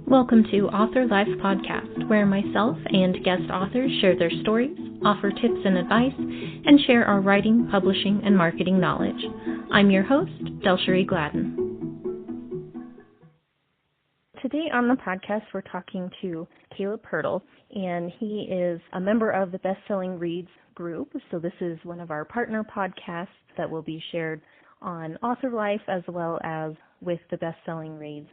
Welcome to Author Life Podcast, where myself and guest authors share their stories, offer tips and advice, and share our writing, publishing, and marketing knowledge. I'm your host, Delcherie Gladden. Today on the podcast, we're talking to Caleb Pirtle, and he is a member of the Best-Selling Reads group. So this is one of our partner podcasts that will be shared on Author Life as well as with the Best-Selling Reads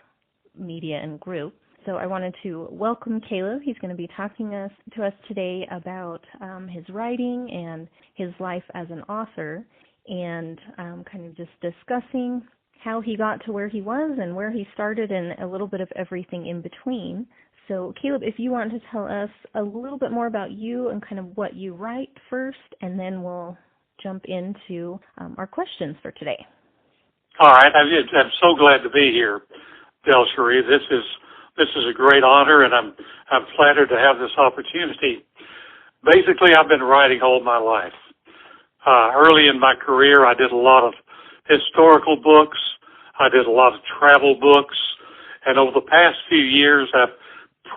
media and group. So I wanted to welcome Caleb. He's going to be talking to us today about his writing and his life as an author, and kind of just discussing how he got to where he was and where he started and a little bit of everything in between. So Caleb, if you want to tell us a little bit more about you and kind of what you write first, and then we'll jump into our questions for today. All right. I'm so glad to be here, Delcherie. This is a great honor, and I'm flattered to have this opportunity. Basically, I've been writing all my life. Early in my career, I did a lot of historical books. I did a lot of travel books, and over the past few years, I've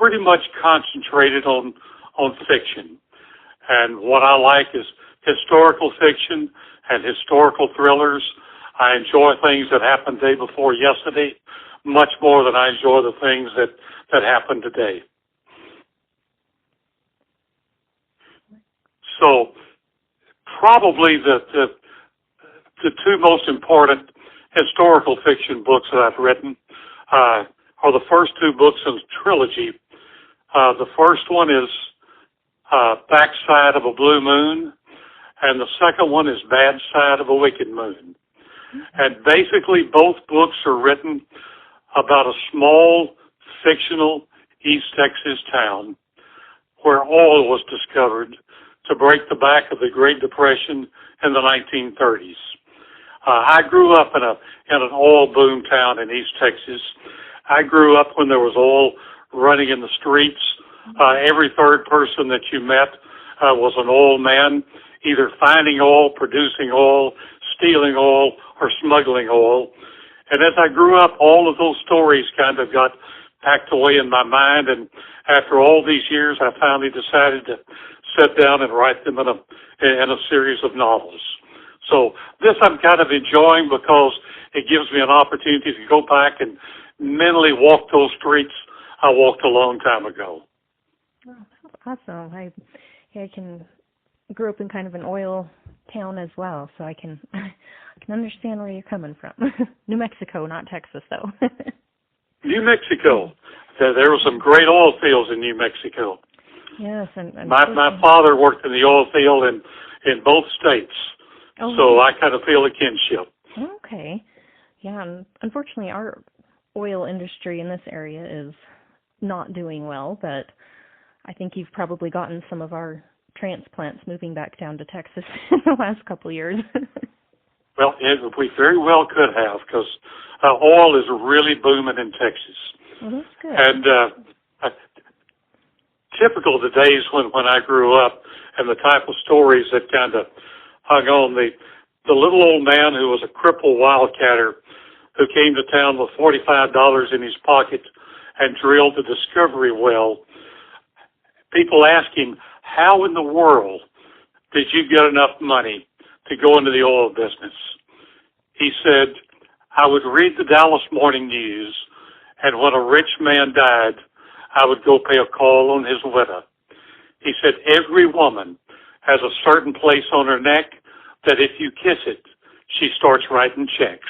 pretty much concentrated on fiction. And what I like is historical fiction and historical thrillers. I enjoy things that happened day before yesterday much more than I enjoy the things that happen today. So probably the two most important historical fiction books that I've written are the first two books in the trilogy. The first one is Backside of a Blue Moon, and the second one is Bad Side of a Wicked Moon. And basically both books are written about a small, fictional East Texas town where oil was discovered to break the back of the Great Depression in the 1930s. I grew up in an oil boom town in East Texas. I grew up when there was oil running in the streets. Every third person that you met was an oil man, either finding oil, producing oil, stealing oil, or smuggling oil. And as I grew up, all of those stories kind of got packed away in my mind, and after all these years, I finally decided to sit down and write them in a series of novels. So this I'm kind of enjoying because it gives me an opportunity to go back and mentally walk those streets I walked a long time ago. Oh, awesome. I grew up in kind of an oil town as well, so I can understand where you're coming from. New Mexico, not Texas, though. New Mexico. There were some great oil fields in New Mexico. Yes, and my father worked in the oil field in both states, so I kind of feel a kinship. Okay. Yeah, and unfortunately, our oil industry in this area is not doing well, but I think you've probably gotten some of our transplants moving back down to Texas in the last couple of years. Well, we very well could have, because oil is really booming in Texas. Well, that's good. And typical of the days when I grew up and the type of stories that kind of hung on, the little old man who was a crippled wildcatter who came to town with $45 in his pocket and drilled the discovery well. People asked him, how in the world did you get enough money to go into the oil business? He said, I would read the Dallas Morning News, and when a rich man died, I would go pay a call on his widow. He said, every woman has a certain place on her neck that if you kiss it, she starts writing checks.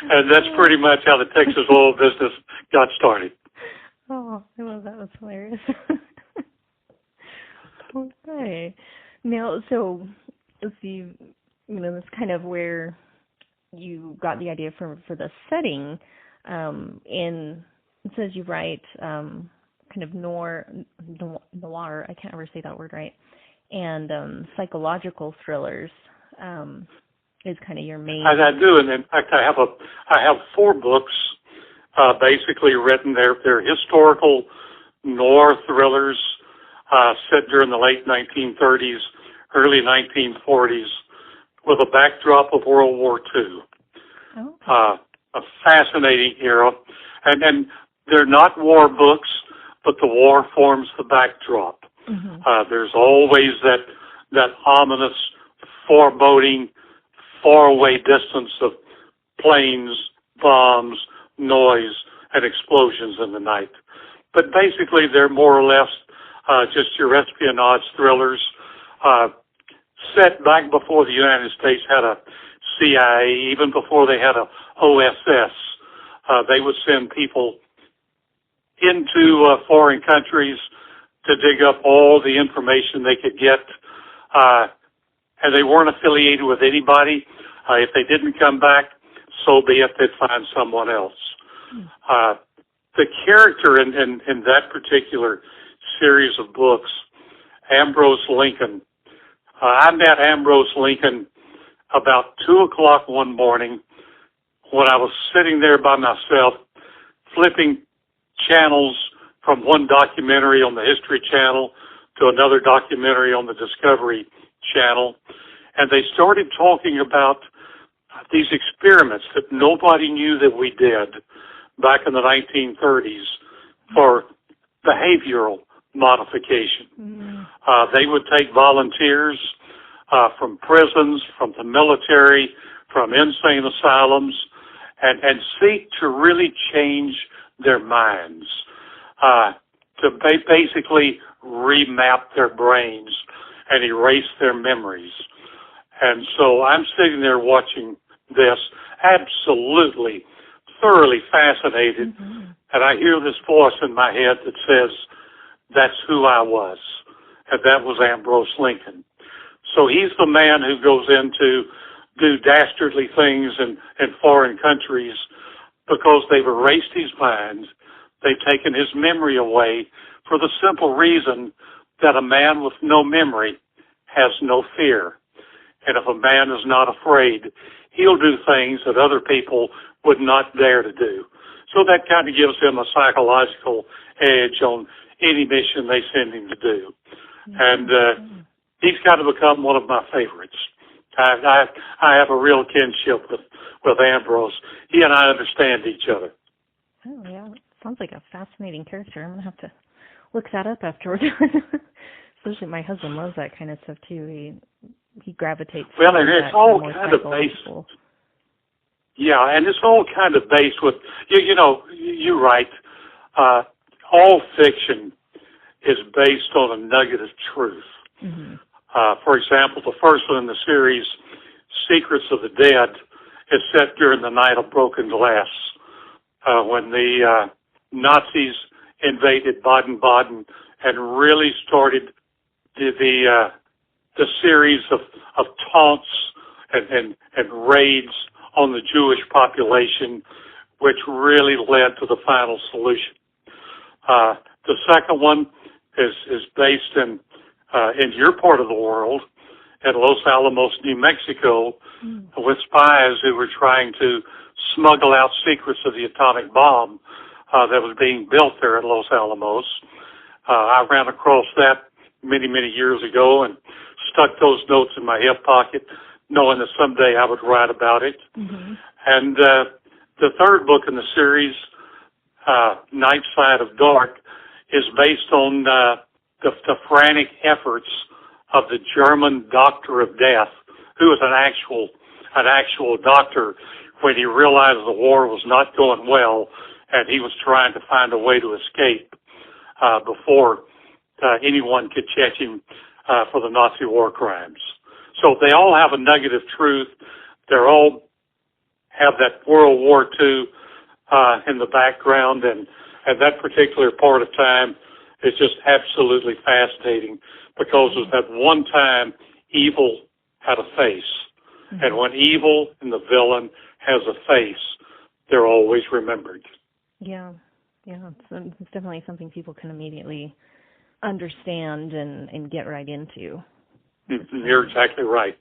And that's pretty much how the Texas oil business got started. Oh, I love that. That's hilarious. Okay. Now, so let's see, that's kind of where you got the idea for the setting. And it says you write kind of noir, I can't ever say that word right, and psychological thrillers is kind of your main. I do, and in fact, I have 4 books basically written. They're historical noir thrillers set during the late 1930s, early 1940s, with a backdrop of World War II. Okay. A fascinating era. And they're not war books, but the war forms the backdrop. Mm-hmm. There's always that ominous, foreboding, faraway distance of planes, bombs, noise, and explosions in the night. But basically, they're more or less just your espionage thrillers, set back before the United States had a CIA, even before they had a OSS. They would send people into foreign countries to dig up all the information they could get, and they weren't affiliated with anybody. If they didn't come back, so be it, they'd find someone else. The character in that particular series of books, Ambrose Lincoln, I met Ambrose Lincoln about 2 o'clock one morning when I was sitting there by myself, flipping channels from one documentary on the History Channel to another documentary on the Discovery Channel, and they started talking about these experiments that nobody knew that we did back in the 1930s for behavioral modification. Mm-hmm. They would take volunteers from prisons, from the military, from insane asylums, and seek to really change their minds, to basically remap their brains and erase their memories. And so I'm sitting there watching this, absolutely, thoroughly fascinated, mm-hmm. and I hear this voice in my head that says, that's who I was, and that was Ambrose Lincoln. So he's the man who goes in to do dastardly things in foreign countries because they've erased his mind, they've taken his memory away for the simple reason that a man with no memory has no fear. And if a man is not afraid, he'll do things that other people would not dare to do. So that kind of gives him a psychological edge on any mission they send him to do. And he's kind of become one of my favorites. I have a real kinship with Ambrose. He and I understand each other. Oh, yeah. Sounds like a fascinating character. I'm going to have to look that up afterwards. Especially my husband loves that kind of stuff, too. He gravitates well, and it's all kind of based. Yeah, and it's all kind of based with, you're right. All fiction is based on a nugget of truth. Mm-hmm. For example, the first one in the series, Secrets of the Dead, is set during the Night of Broken Glass, when the Nazis invaded Baden-Baden and really started the series of taunts and raids on the Jewish population, which really led to the final solution. The second one is based in your part of the world, at Los Alamos, New Mexico, with spies who were trying to smuggle out secrets of the atomic bomb that was being built there at Los Alamos. I ran across that many, many years ago and stuck those notes in my hip pocket, knowing that someday I would write about it. Mm-hmm. And the third book in the series, Night Side of Dark, is based on the frantic efforts of the German doctor of death, who was an actual doctor when he realized the war was not going well and he was trying to find a way to escape before anyone could catch him for the Nazi war crimes. So they all have a nugget of truth. They all have that World War II in the background, and that particular part of time is just absolutely fascinating because it was that one time evil had a face. Mm-hmm. And when evil and the villain has a face, they're always remembered. Yeah, it's definitely something people can immediately understand and get right into. You're exactly right.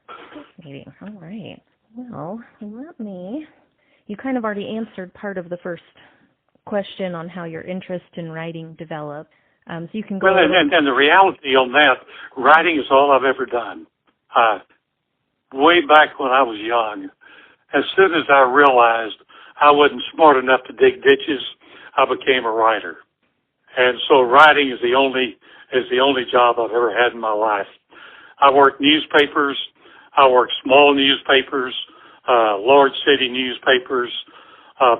Fascinating. All right. Well, you kind of already answered part of the first question on how your interest in writing developed. So you can go. Well, and the reality on that, writing is all I've ever done. Way back when I was young, as soon as I realized I wasn't smart enough to dig ditches, I became a writer. And so writing is the only job I've ever had in my life. I worked newspapers. I worked small newspapers, large city newspapers,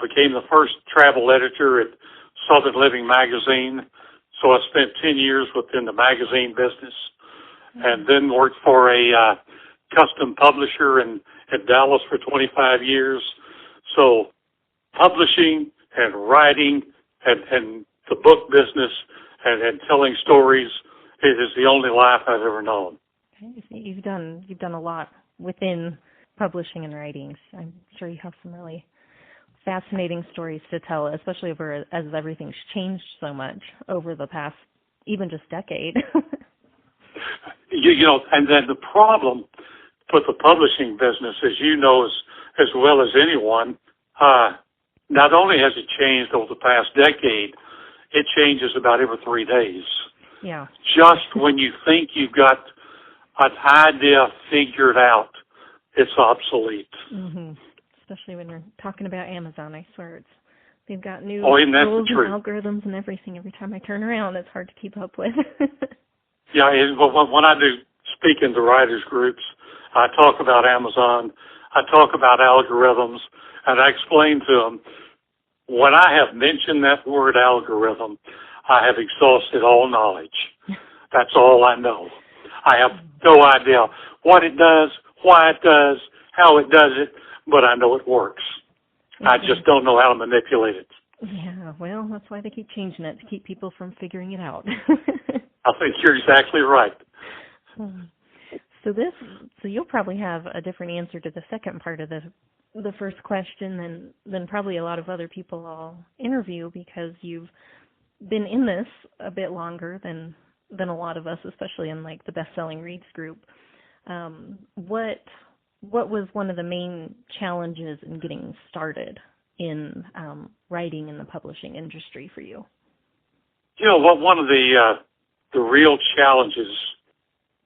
became the first travel editor at Southern Living magazine. So I spent 10 years within the magazine business, and then worked for a custom publisher in Dallas for 25 years. So publishing and writing and the book business and telling stories is the only life I've ever known. Okay. So you've done a lot within publishing and writing. I'm sure you have some really fascinating stories to tell, especially as everything's changed so much over the past, even just decade. you know, and then the problem with the publishing business, as you know as well as anyone, not only has it changed over the past decade, it changes about every 3 days. Yeah. Just when you think you've got an idea figured out, it's obsolete. Mm-hmm. Especially when you're talking about Amazon, I swear they've got new rules and algorithms and everything. Every time I turn around, it's hard to keep up with. Yeah, when I do speaking to writers groups, I talk about Amazon, I talk about algorithms, and I explain to them, when I have mentioned that word algorithm, I have exhausted all knowledge. That's all I know. I have no idea what it does, why it does, how it does it, but I know it works. Mm-hmm. I just don't know how to manipulate it. Yeah, well, that's why they keep changing it, to keep people from figuring it out. I think you're exactly right. So you'll probably have a different answer to the second part of the first question than probably a lot of other people I'll interview, because you've been in this a bit longer than a lot of us, especially in like the best-selling reads group. What was one of the main challenges in getting started in writing in the publishing industry for you? You know, one of the real challenges,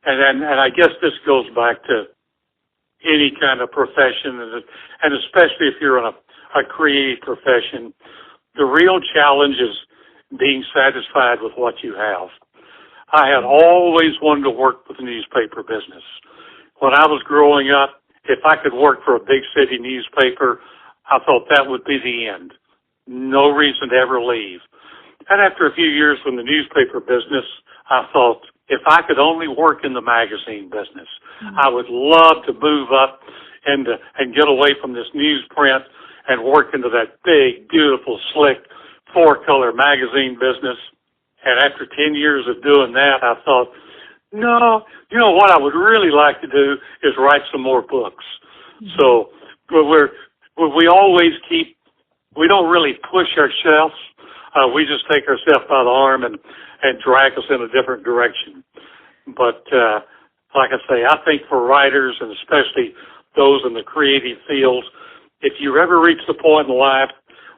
and I guess this goes back to any kind of profession, and especially if you're in a creative profession, the real challenge is being satisfied with what you have. I had always wanted to work with the newspaper business. When I was growing up, if I could work for a big city newspaper, I thought that would be the end. No reason to ever leave. And after a few years in the newspaper business, I thought, if I could only work in the magazine business, I would love to move up and get away from this newsprint and work into that big, beautiful, slick, four-color magazine business. And after 10 years of doing that, I thought, no, you know what I would really like to do is write some more books. Mm-hmm. So we always we don't really push ourselves. We just take ourselves by the arm and drag us in a different direction. But like I say, I think for writers, and especially those in the creative fields, if you ever reach the point in life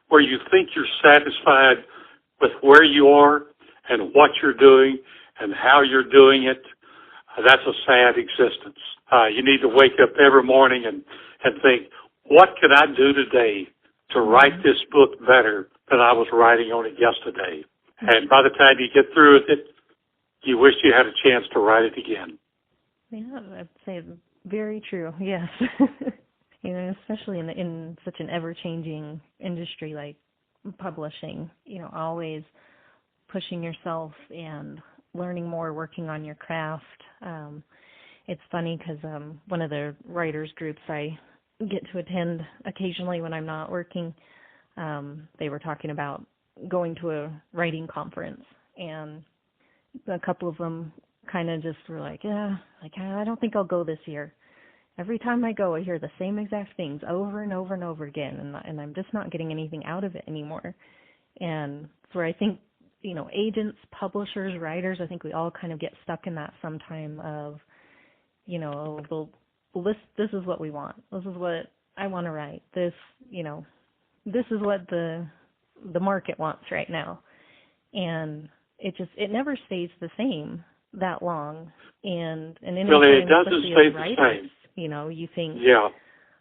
where you think you're satisfied with where you are and what you're doing and how you're doing it, that's a sad existence. You need to wake up every morning and think, what can I do today to write this book better than I was writing on it yesterday? And by the time you get through with it, you wish you had a chance to write it again. Yeah, I'd say very true, yes. You know, especially in such an ever-changing industry like publishing, you know, always pushing yourself and learning more, working on your craft. It's funny because one of the writers groups I get to attend occasionally when I'm not working, they were talking about going to a writing conference, and a couple of them kind of just were like, I don't think I'll go this year. Every time I go, I hear the same exact things over and over and over again, and I'm just not getting anything out of it anymore. And so I think, you know, agents, publishers, writers, I think we all kind of get stuck in that sometime of, you know, well, this is what we want. This is what I want to write. This, you know, this is what the market wants right now. And it never stays the same that long. And in really, it doesn't stay the same. You know, you think, yeah,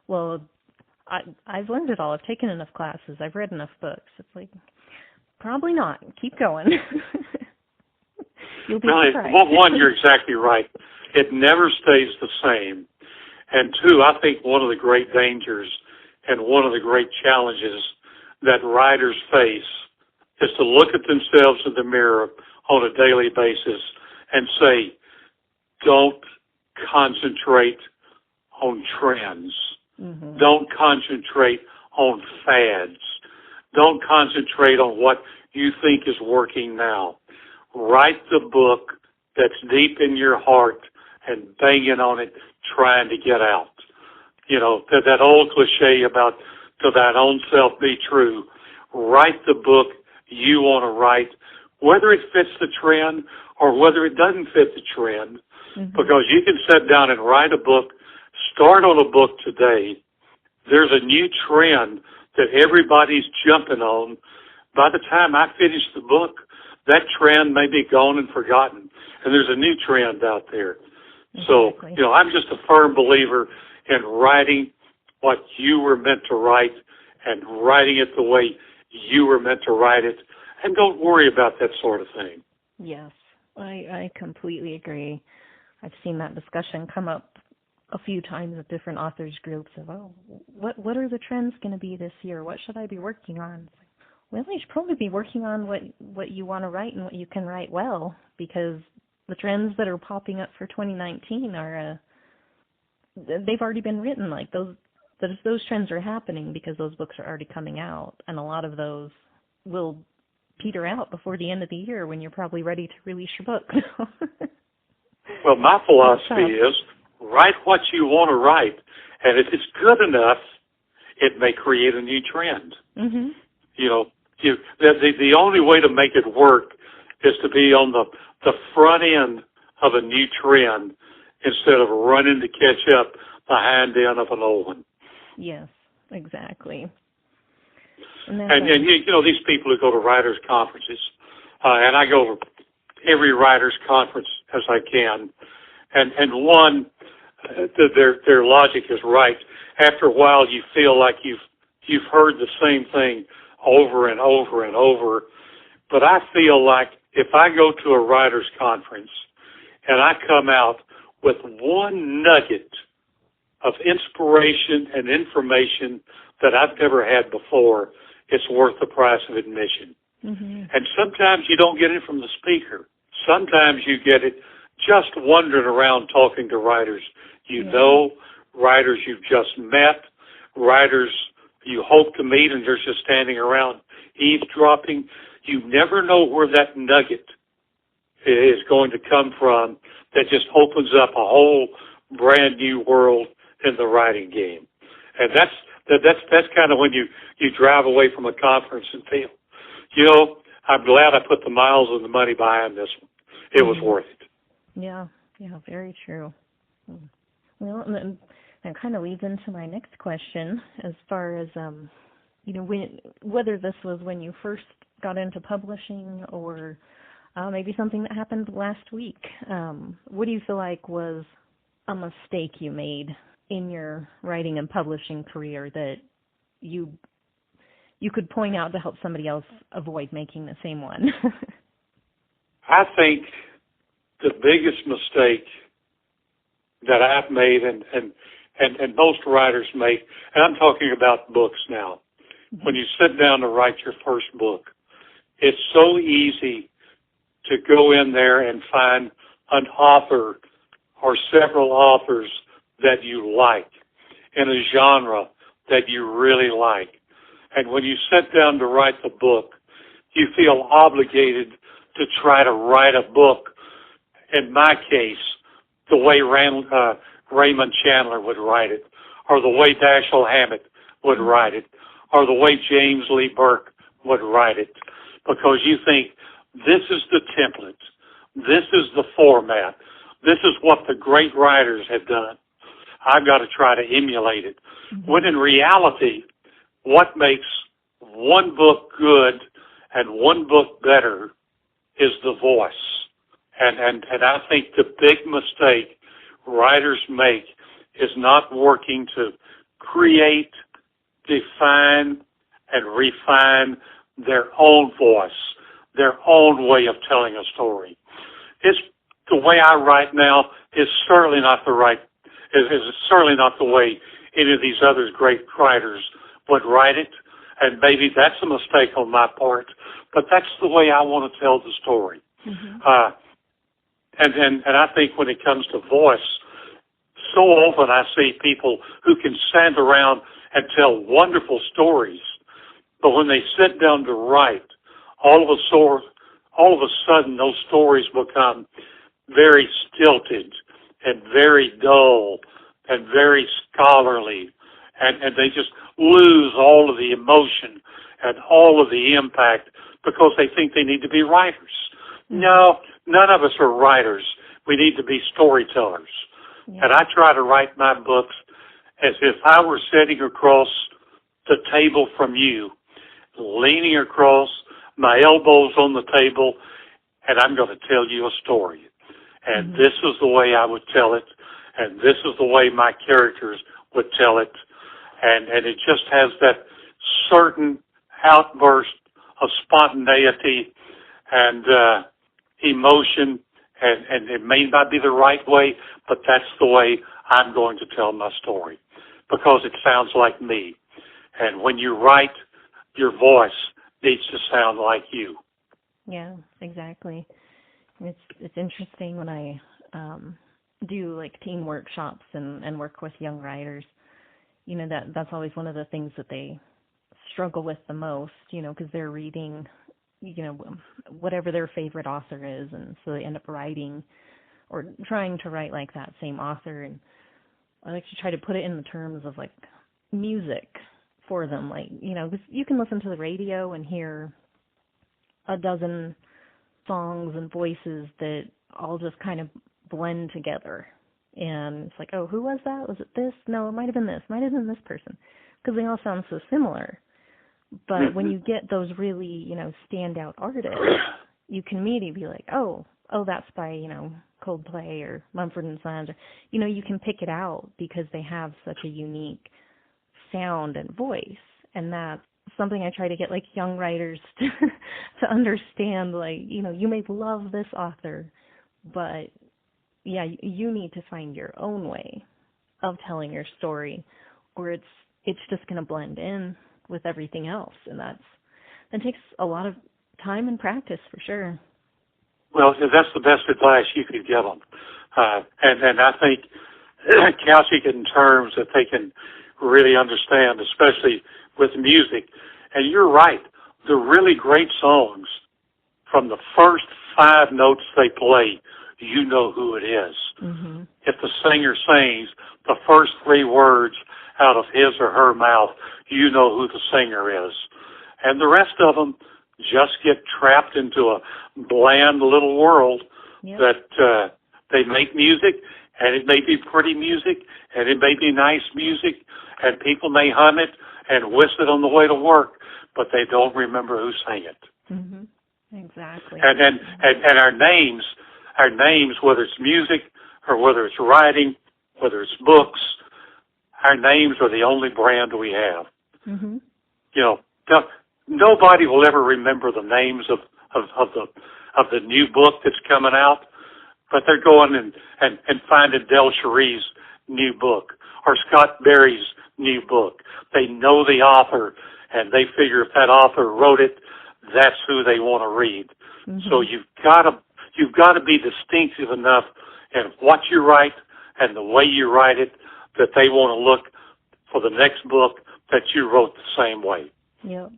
well, I've learned it all. I've taken enough classes. I've read enough books. It's like, probably not. Keep going. You'll be surprised. Well, one, you're exactly right. It never stays the same. And two, I think one of the great dangers and one of the great challenges that writers face is to look at themselves in the mirror on a daily basis and say, don't concentrate on trends. Mm-hmm. Don't concentrate on fads. Don't concentrate on what you think is working now. Write the book that's deep in your heart and banging on it, trying to get out. You know, that old cliche about to thine own self be true. Write the book you want to write, whether it fits the trend or whether it doesn't fit the trend, mm-hmm. because you can sit down and write a book, start on a book today. There's a new trend that everybody's jumping on. By the time I finish the book, that trend may be gone and forgotten, and there's a new trend out there. Exactly. So, I'm just a firm believer in writing what you were meant to write and writing it the way you were meant to write it, and don't worry about that sort of thing. Yes, I completely agree. I've seen that discussion come up a few times at different authors groups of, what are the trends going to be this year? What should I be working on? Well, you should probably be working on what you want to write and what you can write well, because the trends that are popping up for 2019 are, they've already been written. Like those trends are happening because those books are already coming out, and a lot of those will peter out before the end of the year when you're probably ready to release your book. Well, my philosophy is write what you want to write, and if it's good enough, it may create a new trend. Mm-hmm. The only way to make it work is to be on the front end of a new trend instead of running to catch up the hind end of an old one. Yes, exactly. And these people who go to writers' conferences, and I go to every writers' conference as I can, and one, their logic is right. After a while, you feel like you've heard the same thing over and over and over. But I feel like if I go to a writers' conference and I come out with one nugget of inspiration and information that I've never had before, it's worth the price of admission. Mm-hmm. And sometimes you don't get it from the speaker. Sometimes you get it just wandering around talking to writers you know, writers you've just met, writers you hope to meet and they're just standing around eavesdropping. You never know where that nugget is going to come from that just opens up a whole brand new world in the writing game. And that's kind of when you drive away from a conference and feel, I'm glad I put the miles and the money behind this one. It was worth it. Yeah, very true. Well, and that kind of leads into my next question as far as, whether this was when you first got into publishing or maybe something that happened last week. What do you feel like was a mistake you made in your writing and publishing career that you could point out to help somebody else avoid making the same one? I think the biggest mistake that I've made and most writers make, and I'm talking about books now, mm-hmm. when you sit down to write your first book, it's so easy to go in there and find an author or several authors that you like in a genre that you really like. And when you sit down to write the book, you feel obligated to try to write a book, in my case, the way Raymond Chandler would write it, or the way Dashiell Hammett would write it, or the way James Lee Burke would write it, because you think, this is the template, this is the format, this is what the great writers have done. I've got to try to emulate it. Mm-hmm. When in reality, what makes one book good and one book better is the voice. And I think the big mistake writers make is not working to create define and refine their own voice, their own way of telling a story. It's the way I write now is certainly not certainly not the way any of these other great writers would write it, and maybe that's a mistake on my part, but that's the way I want to tell the story. Mm-hmm. And I think when it comes to voice, so often I see people who can stand around and tell wonderful stories, but when they sit down to write, all of a sudden those stories become very stilted and very dull and very scholarly, and they just lose all of the emotion and all of the impact because they think they need to be writers. No, none of us are writers. We need to be storytellers. Yeah. And I try to write my books as if I were sitting across the table from you, leaning across, my elbows on the table, and I'm going to tell you a story. And this is the way I would tell it, and this is the way my characters would tell it. And it just has that certain outburst of spontaneity and emotion, and it may not be the right way, but that's the way I'm going to tell my story because it sounds like me. And when you write, your voice needs to sound like you. Yeah, exactly. It's interesting when I do like teen workshops and work with young writers. You know, that's always one of the things that they struggle with the most, you know, because they're reading, you know, whatever their favorite author is, and so they end up writing or trying to write like that same author. And I like to try to put it in the terms of like music for them, like, you know, because you can listen to the radio and hear a dozen songs and voices that all just kind of blend together. And it's like, oh, who was that? Was it this? No, it might have been this. Might have been this person. Because they all sound so similar. But when you get those really, you know, standout artists, you can immediately be like, oh, that's by, you know, Coldplay or Mumford and Sons. Or, you know, you can pick it out because they have such a unique sound and voice. And that's something I try to get, like, young writers to understand. Like, you know, you may love this author, but, yeah, you need to find your own way of telling your story, or it's just going to blend in with everything else, and that takes a lot of time and practice for sure. Well, that's the best advice you could give them, and I think couching it in terms that they can really understand, especially with music. And you're right, the really great songs, from the first 5 notes they play, you know who it is. Mm-hmm. If the singer sings the first 3 words out of his or her mouth, you know who the singer is. And the rest of them just get trapped into a bland little world that they make music, and it may be pretty music, and it may be nice music, and people may hum it and whistle it on the way to work, but they don't remember who sang it. Mm-hmm. Exactly. And our names, whether it's music or whether it's writing, whether it's books, our names are the only brand we have. Mm-hmm. You know, nobody will ever remember the names of the new book that's coming out, but they're going and finding Del Cherie's new book or Scott Berry's new book. They know the author, and they figure if that author wrote it, that's who they want to read. Mm-hmm. So you've got to be distinctive enough in what you write and the way you write it that they want to look for the next book that you wrote the same way. Yep.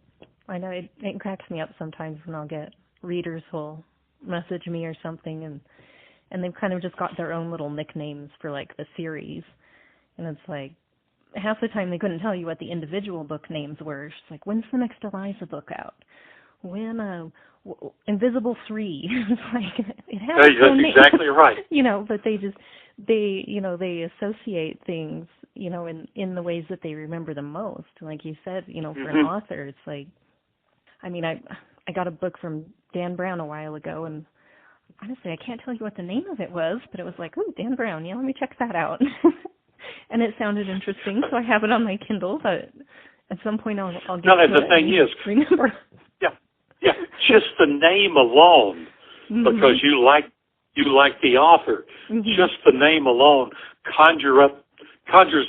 I know it cracks me up sometimes when I'll get readers who'll message me or something, and they've kind of just got their own little nicknames for like the series, and it's like half the time they couldn't tell you what the individual book names were. It's like, when's the next Eliza book out? When Invisible 3? It's like it has its own name. That's exactly right. You know, but they associate things, you know, in the ways that they remember them most. Like you said, you know, for an author, it's like, I mean, I got a book from Dan Brown a while ago, and honestly, I can't tell you what the name of it was, but it was like, ooh, Dan Brown, yeah, let me check that out. And it sounded interesting, so I have it on my Kindle, but At some point, I'll get no, to the it thing is, remember. Yeah, just the name alone, because you like the author. Just the name alone conjures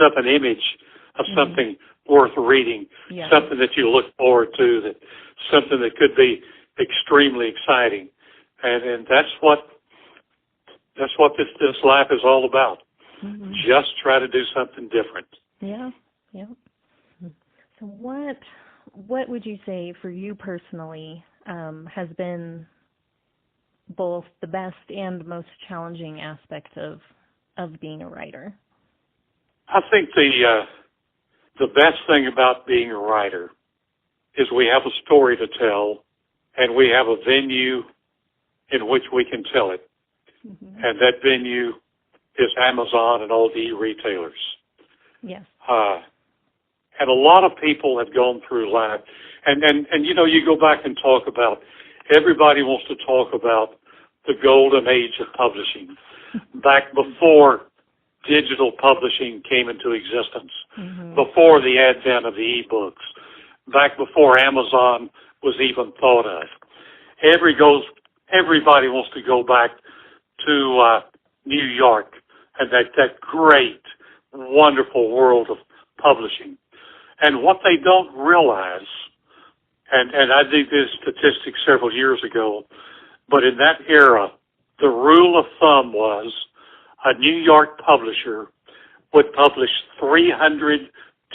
up an image of something worth reading, something that you look forward to, that something that could be extremely exciting, and that's what this life is all about. Just try to do something different. Yeah. So what would you say for you personally has been both the best and most challenging aspect of being a writer? I think the best thing about being a writer is we have a story to tell, and we have a venue in which we can tell it. And that venue is Amazon and all the retailers. Yes. And a lot of people have gone through life, and you know, you go back and talk about, everybody wants to talk about the golden age of publishing, back before digital publishing came into existence, before the advent of the e-books, back before Amazon was even thought of. Everybody wants to go back to New York and that great, wonderful world of publishing. And what they don't realize, and I did this statistic several years ago, but in that era, the rule of thumb was a New York publisher would publish 300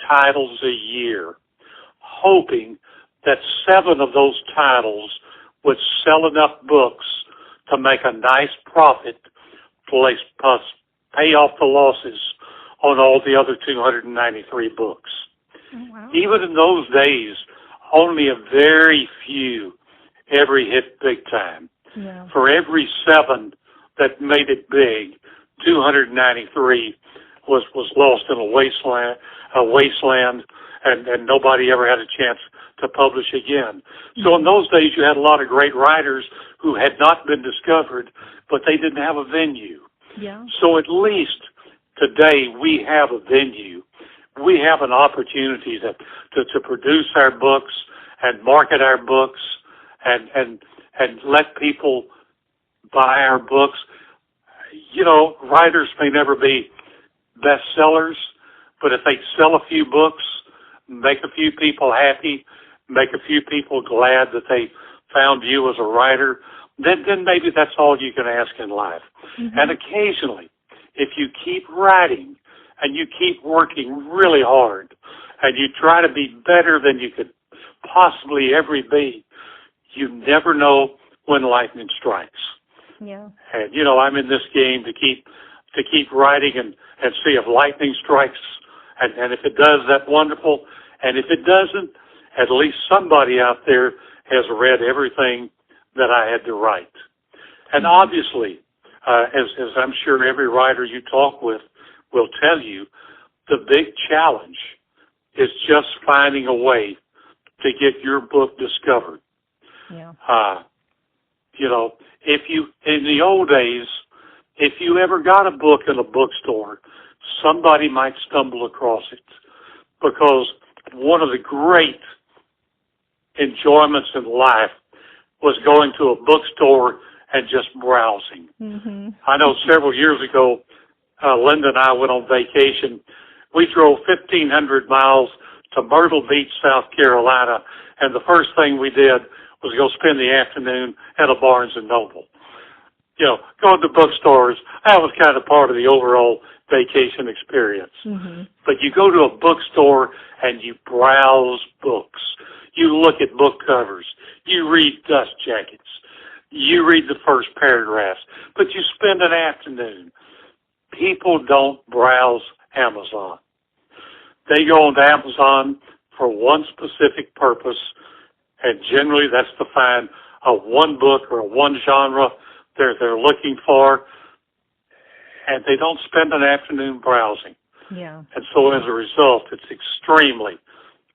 titles a year, hoping that 7 of those titles would sell enough books to make a nice profit, plus pay off the losses on all the other 293 books. Oh, wow. Even in those days, only a very few ever hit big time. Yeah. For every 7 that made it big, 293 was lost in a wasteland, and nobody ever had a chance to publish again. So in those days, you had a lot of great writers who had not been discovered, but they didn't have a venue. Yeah. So at least today we have a venue. We have an opportunity to produce our books and market our books and let people buy our books. You know, writers may never be bestsellers, but if they sell a few books, make a few people happy, make a few people glad that they found you as a writer, then maybe that's all you can ask in life. And occasionally, if you keep writing and you keep working really hard and you try to be better than you could possibly ever be, you never know when lightning strikes. Yeah. And, you know, I'm in this game to keep writing and see if lightning strikes. And if it does, that's wonderful. And if it doesn't, at least somebody out there has read everything that I had to write. And obviously, as I'm sure every writer you talk with will tell you, the big challenge is just finding a way to get your book discovered. Yeah. You know, in the old days, if you ever got a book in a bookstore, somebody might stumble across it, because one of the great enjoyments in life was going to a bookstore and just browsing. I know several years ago, Linda and I went on vacation. We drove 1,500 miles to Myrtle Beach, South Carolina, and the first thing we did was go spend the afternoon at a Barnes & Noble. You know, going to bookstores, that was kind of part of the overall vacation experience. But you go to a bookstore and you browse books. You look at book covers. You read dust jackets. You read the first paragraphs. But you spend an afternoon. People don't browse Amazon. They go onto Amazon for one specific purpose, and generally that's to find a one book or a one genre they're looking for, and they don't spend an afternoon browsing. Yeah. And so as a result, it's extremely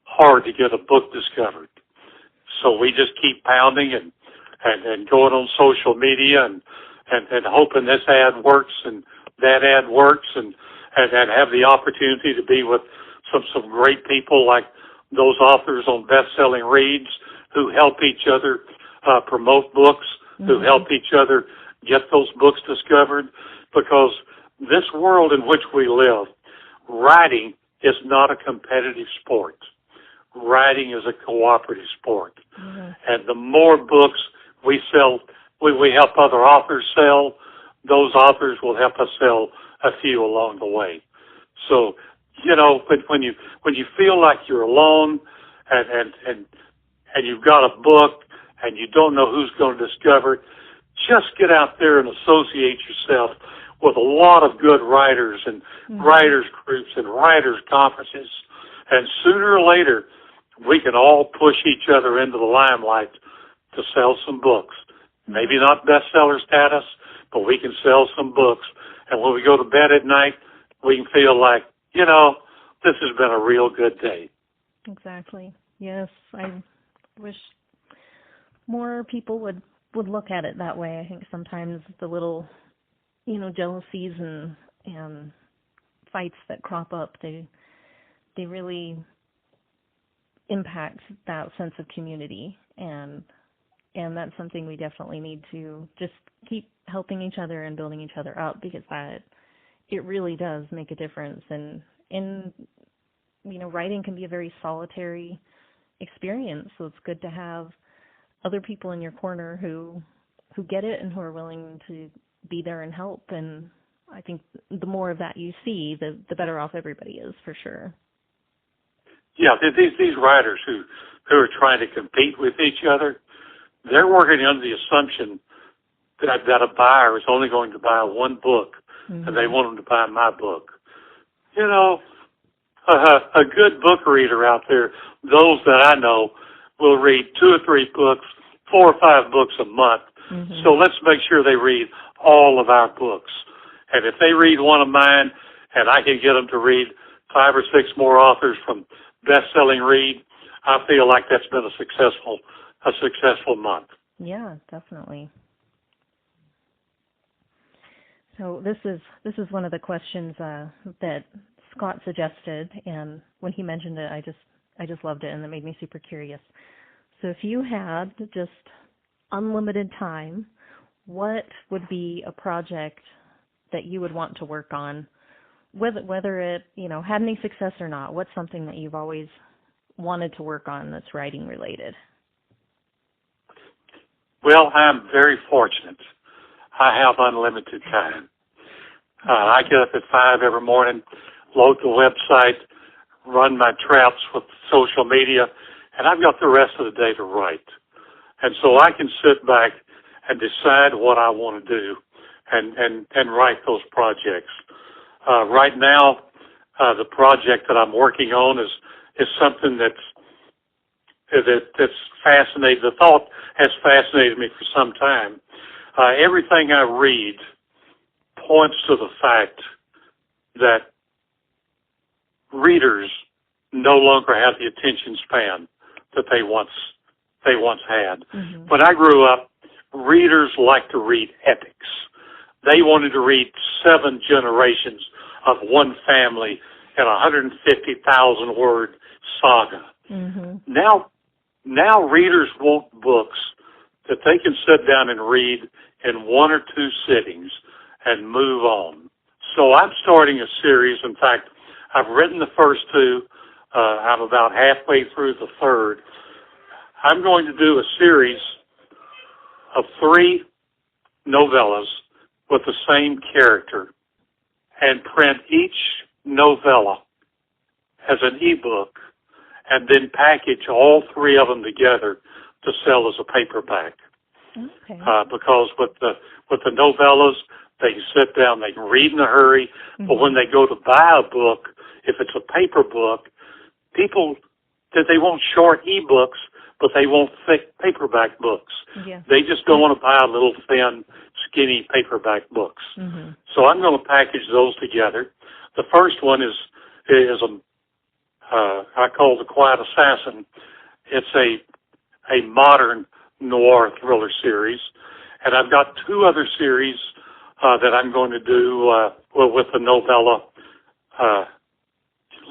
hard to get a book discovered. So we just keep pounding and going on social media and hoping this ad works and that ad works and have the opportunity to be with some great people like those authors on best-selling reads who help each other promote books, who help each other get those books discovered, because this world in which we live, writing is not a competitive sport. Writing is a cooperative sport. And the more books we sell, we help other authors sell, those authors will help us sell a few along the way. So, you know, when you feel like you're alone and you've got a book and you don't know who's going to discover it, just get out there and associate yourself with a lot of good writers and writers groups and writers conferences. And sooner or later, we can all push each other into the limelight to sell some books. Maybe not bestseller status, but we can sell some books. And when we go to bed at night, we can feel like, you know, this has been a real good day. Exactly. Yes, I wish more people would look at it that way. I think sometimes the little, you know, jealousies and fights that crop up, they really impact that sense of community, and that's something we definitely need to just keep helping each other and building each other up, because it really does make a difference. And you know, writing can be a very solitary experience, so it's good to have other people in your corner who get it and who are willing to be there and help. And I think the more of that you see, the better off everybody is, for sure. Yeah, these writers who are trying to compete with each other, they're working under the assumption that a buyer is only going to buy one book, and they want them to buy my book. You know, a good book reader out there, those that I know, will read 2 or 3 books, 4 or 5 books a month. So let's make sure they read all of our books. And if they read one of mine, and I can get them to read 5 or 6 more authors from best-selling read, I feel like that's been a successful month. Yeah, definitely. So this is one of the questions that Scott suggested, and when he mentioned it, I just loved it, and it made me super curious. So if you had just unlimited time, what would be a project that you would want to work on, whether it, you know, had any success or not? What's something that you've always wanted to work on that's writing related? Well, I'm very fortunate. I have unlimited time. I get up at 5 every morning, load the website, run my traps with social media, and I've got the rest of the day to write. And so I can sit back and decide what I want to do and write those projects. Right now, the project that I'm working on is something that's fascinated. The thought has fascinated me for some time. Everything I read points to the fact that readers no longer have the attention span that they once had. When I grew up, readers liked to read epics. They wanted to read 7 generations of one family in a 150,000 word saga. Now readers want books that they can sit down and read in 1 or 2 sittings and move on. So I'm starting a series. In fact, I've written the first 2. I'm about halfway through the 3rd. I'm going to do a series of 3 novellas with the same character and print each novella as an ebook and then package all 3 of them together to sell as a paperback. Okay. Because with the novellas, they can sit down, they can read in a hurry, but when they go to buy a book, if it's a paper book, people, they want short ebooks, but they want thick paperback books. Yeah. They just don't want to buy little thin, skinny paperback books. So I'm going to package those together. The first one is I call The Quiet Assassin. It's a modern noir thriller series, and I've got 2 other series that I'm going to do with a novella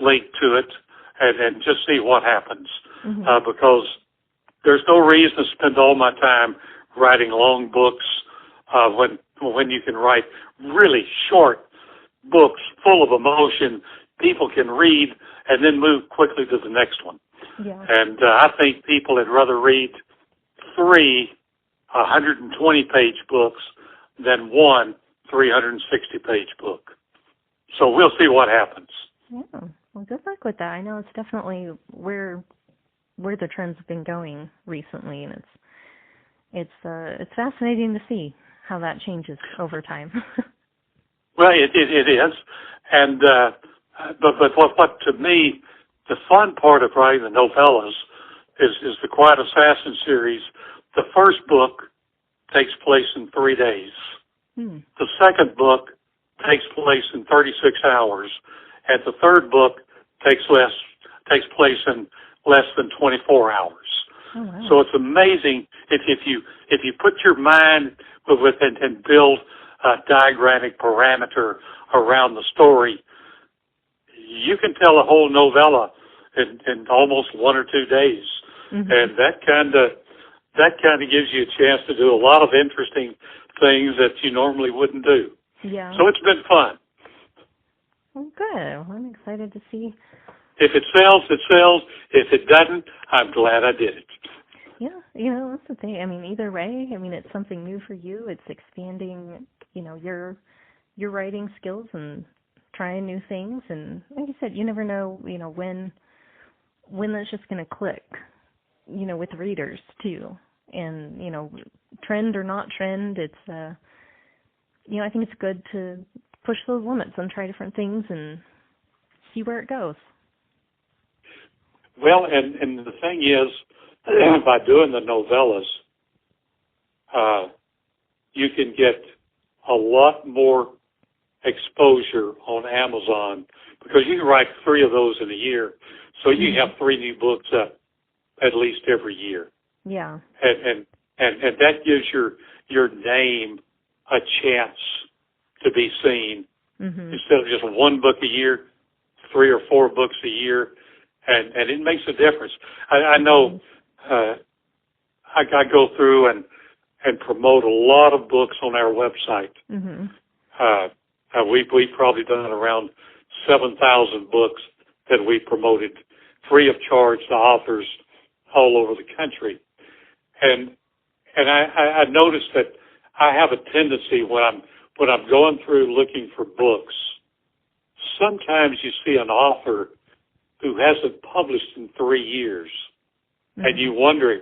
linked to it, and just see what happens. Because there's no reason to spend all my time writing long books when you can write really short books full of emotion people can read and then move quickly to the next one. Yeah. And I think people would rather read 3 120-page books than 1 360-page book. So we'll see what happens. Yeah. Well, good luck with that. I know it's definitely where the trends have been going recently, and it's fascinating to see how that changes over time. Well, it is, and but what to me the fun part of writing the novellas is the Quiet Assassin series. The first book takes place in 3 days. The second book takes place in 36 hours, and the third book takes place in less than 24 hours. Oh, wow. So it's amazing if you put your mind with it and build a diagrammatic parameter around the story, you can tell a whole novella in almost 1 or 2 days, and that kind of gives you a chance to do a lot of interesting things that you normally wouldn't do. Yeah. So it's been fun. Well, good. Well, I'm excited to see. If it sells, it sells. If it doesn't, I'm glad I did it. Yeah, that's the thing. I mean, either way, it's something new for you. It's expanding, your writing skills and trying new things. And like you said, you never know, when that's just going to click, with readers too. And, trend or not trend, it's, I think it's good to push those limits and try different things and see where it goes. Well, and the thing is, by doing the novellas, you can get a lot more exposure on Amazon because you can write 3 of those in a year. So you have 3 new books up at least every year. Yeah. And that gives your name a chance to be seen instead of just 1 book a year, 3 or 4 books a year, and it makes a difference. I know I go through and promote a lot of books on our website. We've probably done around 7,000 books that we promoted free of charge to authors all over the country. And I noticed that I have a tendency when I'm going through looking for books, sometimes you see an author who hasn't published in 3 years, and you wonder,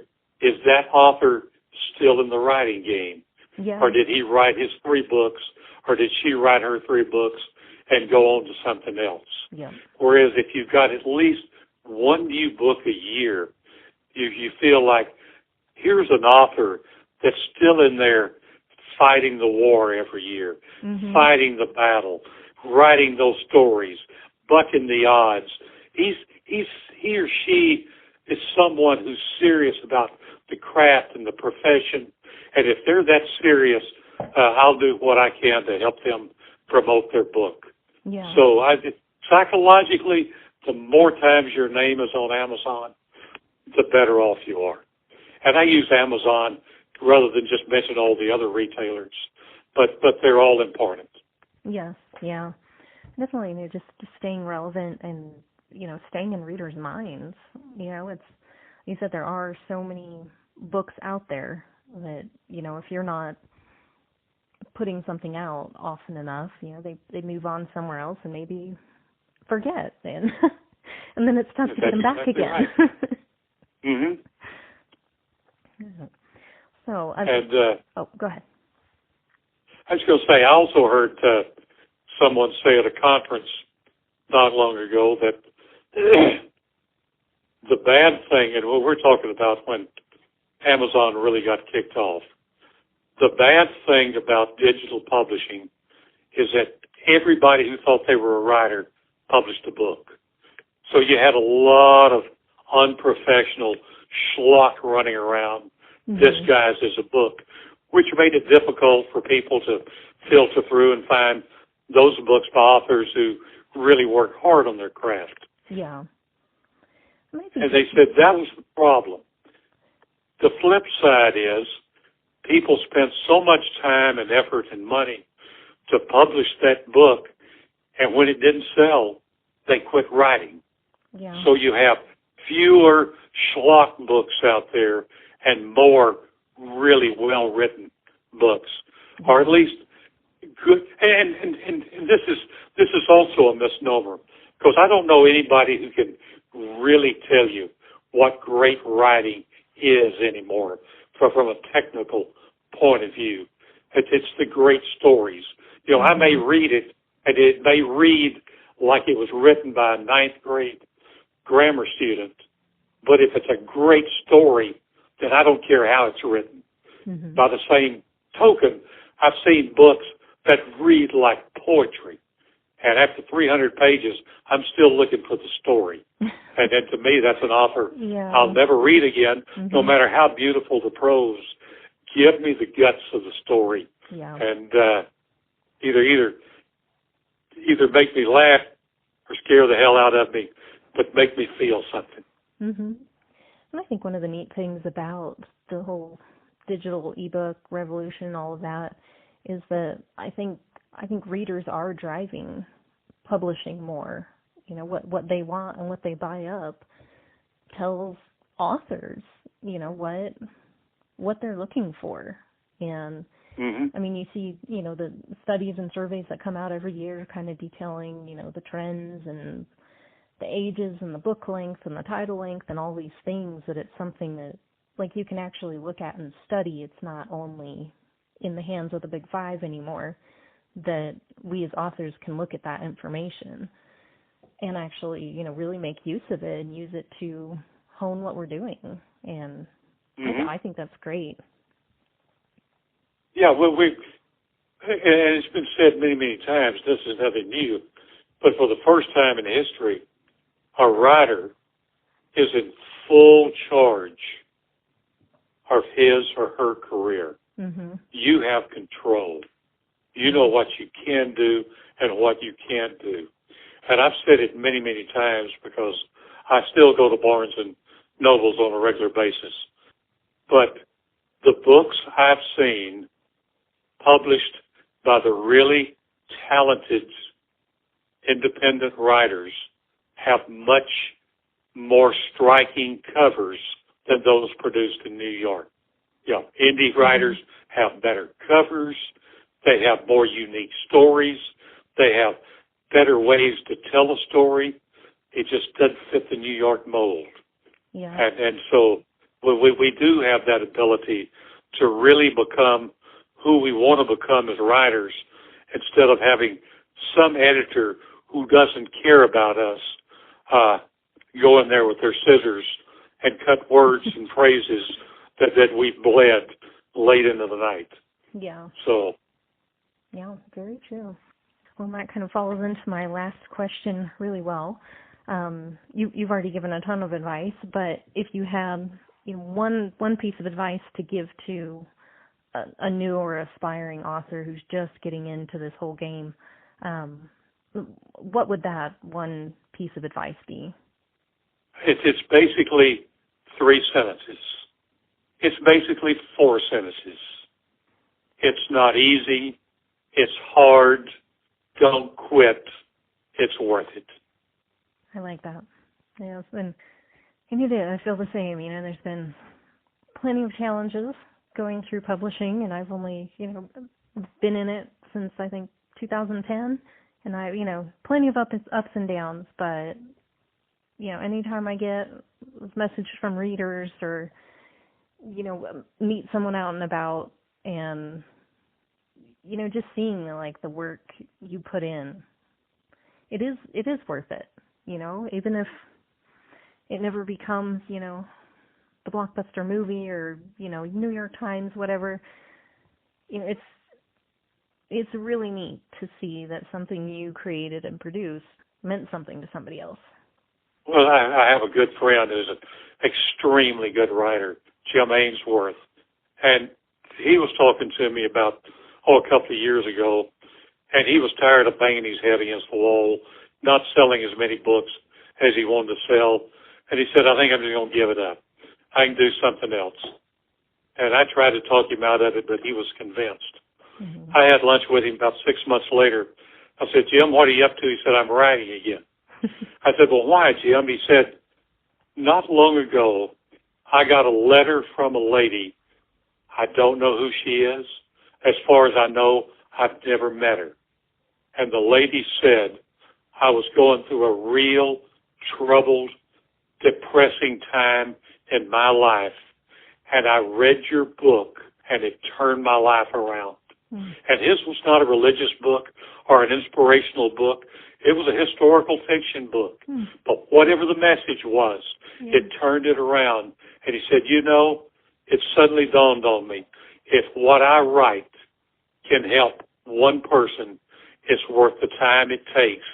is that author still in the writing game? Yeah. Or did he write his 3 books, or did she write her 3 books and go on to something else? Yeah. Whereas if you've got at least 1 new book a year, you feel like here's an author that's still in there fighting the war every year, fighting the battle, writing those stories, bucking the odds. He or she is someone who's serious about the craft and the profession, and if they're that serious, I'll do what I can to help them promote their book. Yeah. So psychologically, the more times your name is on Amazon, the better off you are. And I use Amazon rather than just mention all the other retailers, but they're all important. Yes, yeah. Definitely, just staying relevant and, staying in readers' minds. It's, you said there are so many books out there that, if you're not putting something out often enough, they move on somewhere else and maybe forget, and and then it's tough to get them back again. Right. So, go ahead. I was going to say, I also heard someone say at a conference not long ago that the bad thing, and what we're talking about when Amazon really got kicked off, the bad thing about digital publishing is that everybody who thought they were a writer published a book. So you had a lot of unprofessional schlock running around disguised as a book, which made it difficult for people to filter through and find those books by authors who really work hard on their craft. Yeah. And they said that was the problem. The flip side is people spent so much time and effort and money to publish that book, and when it didn't sell, they quit writing. Yeah. So you have fewer schlock books out there and more really well-written books, or at least good. And this is also a misnomer, because I don't know anybody who can really tell you what great writing is anymore from a technical point of view. It's the great stories. You know, I may read it, and it may read like it was written by a ninth grade grammar student, but if it's a great story, then I don't care how it's written. Mm-hmm. By the same token, I've seen books that read like poetry, and after 300 pages, I'm still looking for the story. And then to me, that's an author I'll never read again, no matter how beautiful the prose. Give me the guts of the story, and either make me laugh or scare the hell out of me, but make me feel something. Mm-hmm. And I think one of the neat things about the whole digital ebook revolution, all of that, is that I think readers are driving publishing more. You know, what they want and what they buy up tells authors, you know, what they're looking for. And I mean, you see, you know, the studies and surveys that come out every year kind of detailing, you know, the trends and the ages and the book length and the title length and all these things, that it's something that, like, you can actually look at and study. It's not only in the hands of the big five anymore, that we as authors can look at that information and actually, you know, really make use of it and use it to hone what we're doing. And I think that's great. Yeah, well, and it's been said many, many times, this is nothing new, but for the first time in history, a writer is in full charge of his or her career. Mm-hmm. You have control. You know what you can do and what you can't do. And I've said it many, many times because I still go to Barnes and Nobles on a regular basis. But the books I've seen published by the really talented independent writers have much more striking covers than those produced in New York. You know, indie writers have better covers. They have more unique stories. They have better ways to tell a story. It just doesn't fit the New York mold. Yeah. And so we do have that ability to really become who we want to become as writers, instead of having some editor who doesn't care about us go in there with their scissors and cut words and phrases that we've bled late into the night. Yeah. So. Yeah, very true. Well, that kind of follows into my last question really well. You've already given a ton of advice, but if you had, you know, one piece of advice to give to a new or aspiring author who's just getting into this whole game, what would that one piece of advice be? It's basically 3 sentences. It's basically 4 sentences. It's not easy. It's hard. Don't quit. It's worth it. I like that. Yeah, and you did. I feel the same. You know, there's been plenty of challenges going through publishing, and I've only, you know, been in it since, I think, 2010, and I, you know, plenty of ups and downs, but, you know, anytime I get a message from readers or, you know, meet someone out and about and, you know, just seeing, like, the work you put in, it is worth it, you know, even if it never becomes, you know, the blockbuster movie or, you know, New York Times, whatever. You know, it's really neat to see that something you created and produced meant something to somebody else. Well, I have a good friend who's an extremely good writer, Jim Ainsworth, and he was talking to me about, a couple of years ago, and he was tired of banging his head against the wall, not selling as many books as he wanted to sell, And he said, I think I'm just going to give it up. I can do something else. And I tried to talk him out of it, but he was convinced. Mm-hmm. I had lunch with him about 6 months later. I said, Jim, what are you up to? He said, I'm writing again. I said, well, why, Jim? He said, not long ago, I got a letter from a lady. I don't know who she is. As far as I know, I've never met her. And the lady said, I was going through a real troubled, depressing time in my life, and I read your book, and it turned my life around. Mm. And his was not a religious book or an inspirational book. It was a historical fiction book. Mm. But whatever the message was, it turned it around. And he said, you know, it suddenly dawned on me, if what I write can help one person, it's worth the time it takes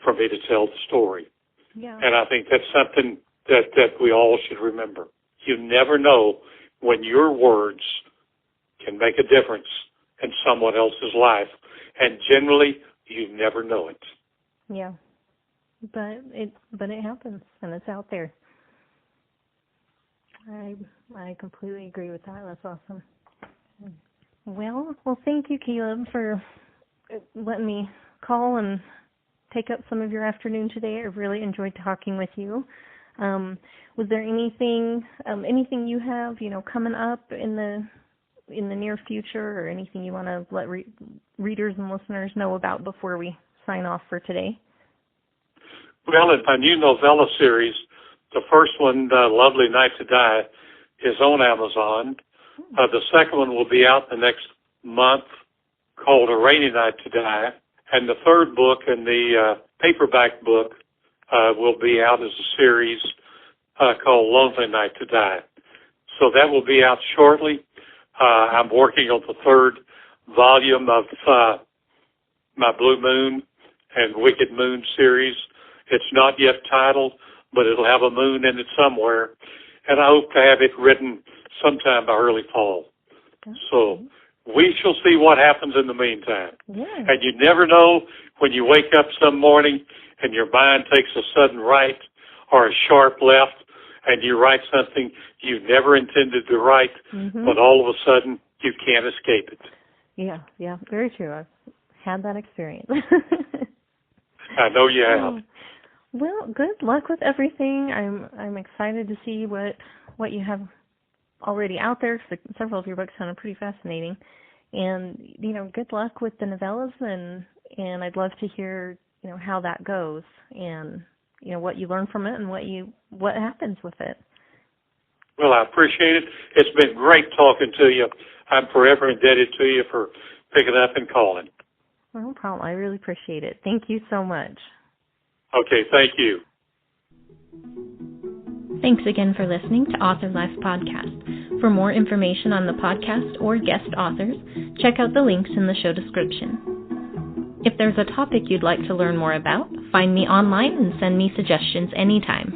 for me to tell the story. Yeah. And I think that's something that we all should remember. You never know when your words can make a difference in someone else's life. And generally, you never know it. Yeah. But it happens, and it's out there. I completely agree with that. That's awesome. Well, thank you, Caleb, for letting me call and take up some of your afternoon today. I really enjoyed talking with you. Was there anything you have, coming up in the near future, or anything you want to let readers and listeners know about before we sign off for today? Well, in my new novella series, the first one, Lovely Night to Die, is on Amazon. The second one will be out the next month, called A Rainy Night to Die. And the third book, and the paperback book, will be out as a series called Lonely Night to Die. So that will be out shortly. I'm working on the third volume of my Blue Moon and Wicked Moon series. It's not yet titled, but it'll have a moon in it somewhere. And I hope to have it written sometime by early fall. Okay. So we shall see what happens in the meantime. Yeah. And you never know when you wake up some morning and your mind takes a sudden right or a sharp left, and you write something you never intended to write, but all of a sudden you can't escape it. Yeah, very true. I've had that experience. I know you have. Well, good luck with everything. I'm excited to see what you have already out there. Several of your books sounded pretty fascinating, and good luck with the novellas, and I'd love to hear how that goes, and what you learn from it, and what happens with it. Well, I appreciate it. It's been great talking to you. I'm forever indebted to you for picking up and calling. No problem. I really appreciate it. Thank you so much. Okay, thank you. Thanks again for listening to Author Life Podcast. For more information on the podcast or guest authors, check out the links in the show description. If there's a topic you'd like to learn more about, find me online and send me suggestions anytime.